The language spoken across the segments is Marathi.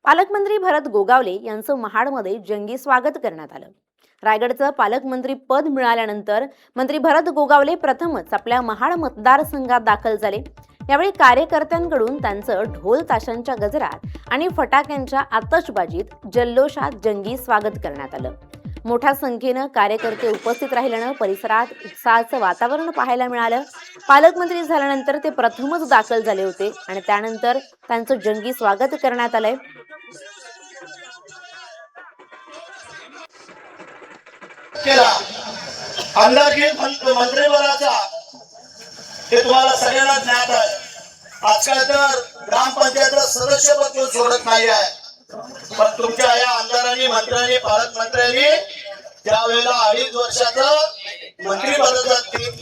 पालकमंत्री भरत गोगावले यांचं महाडमध्ये जंगी स्वागत करण्यात आलं। रायगडचं पालकमंत्री पद मिळाल्यानंतर मंत्री भरत गोगावले प्रथमच आपल्या महाड मतदारसंघात दाखल झाले। यावेळी कार्यकर्त्यांकडून त्यांचं ढोल ताशांच्या गजरात आणि फटाक्यांच्या आतषबाजीत जल्लोषात जंगी स्वागत करण्यात आलं। मोठ्या संख्येनं कार्यकर्ते उपस्थित राहिल्यानं परिसरात उत्साहाचं वातावरण पाहायला मिळालं। पालकमंत्री झाल्यानंतर ते प्रथमच दाखल झाले होते आणि त्यानंतर त्यांचं जंगी स्वागत करण्यात आलंय। अंदाजे मंत्रिमंडळाचा हे तुम्हाला सगळ्यांना ज्ञात आहे। आजकाल तर ग्रामपंचायत सदस्यपद सोडत नाही आहे, पण तुमच्या या आमदारांनी मंत्र्यांनी पालकमंत्र्यांनी त्यावेळेला 2.5 वर्षाचं मंत्रिपदाचा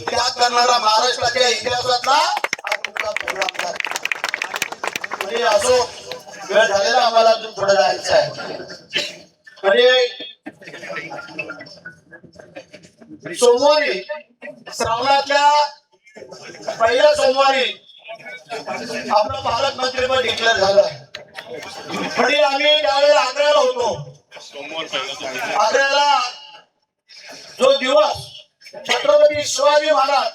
त्याग करणारा महाराष्ट्राच्या इतिहासातला म्हणजे असो वेळ झालेला आम्हाला अजून पुढे जायचं आहे। म्हणजे सोमवारी श्रावणातल्या पहिल्या सोमवारी आपलं पालकमंत्रीपद डिक्लेअर झालं। म्हणजे आम्ही त्यावेळेला आग्र्याला होतो। आग्र्याला जो दिवस छत्रपती शिवाजी महाराज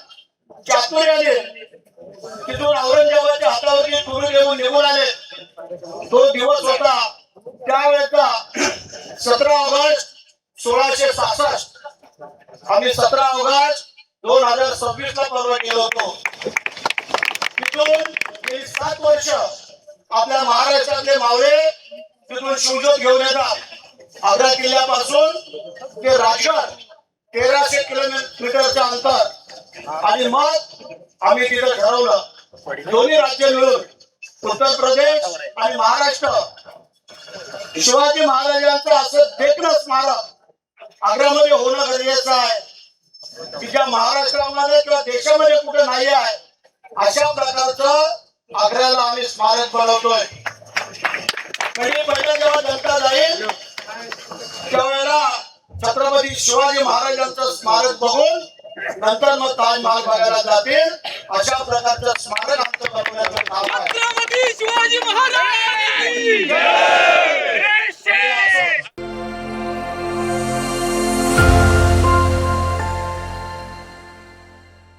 चातुर्याने तिथून औरंगजेबाच्या हातावरती तुरु घेऊन निघून आले, तो दिवस होता। त्यावेळेचा 17 ऑगस्ट 1666 आम्ही 17 ऑगस्ट 2026 ला परवा केलो होतो। तिथून 7 वर्ष आपल्या महाराष्ट्रातले मावळे तिथून शिवजोत घेऊन येतात। आग्रा किल्ल्यापासून ते राजगड 1300 किलोमीटरचं अंतर, आणि मग आम्ही तिथं ठरवलं दोन्ही राज्य मिळून उत्तर प्रदेश आणि महाराष्ट्र शिवाजी महाराजांचं असं देखणं स्मारक आग्र्यामध्ये होणं गरजेचं आहे की ज्या महाराष्ट्रामध्ये किंवा देशामध्ये कुठे नाही आहे, अशा प्रकारचं आग्र्याला आम्ही स्मारक बनवतोय। कधी पहिला जेव्हा जनता जाईल त्यावेळेला छत्रपती शिवाजी महाराजांचं स्मारक बघून नंतर मग ताजमहाल बघायला जातील। अशा प्रकारचं स्मारक आमचं बनवण्याचं काम आहे।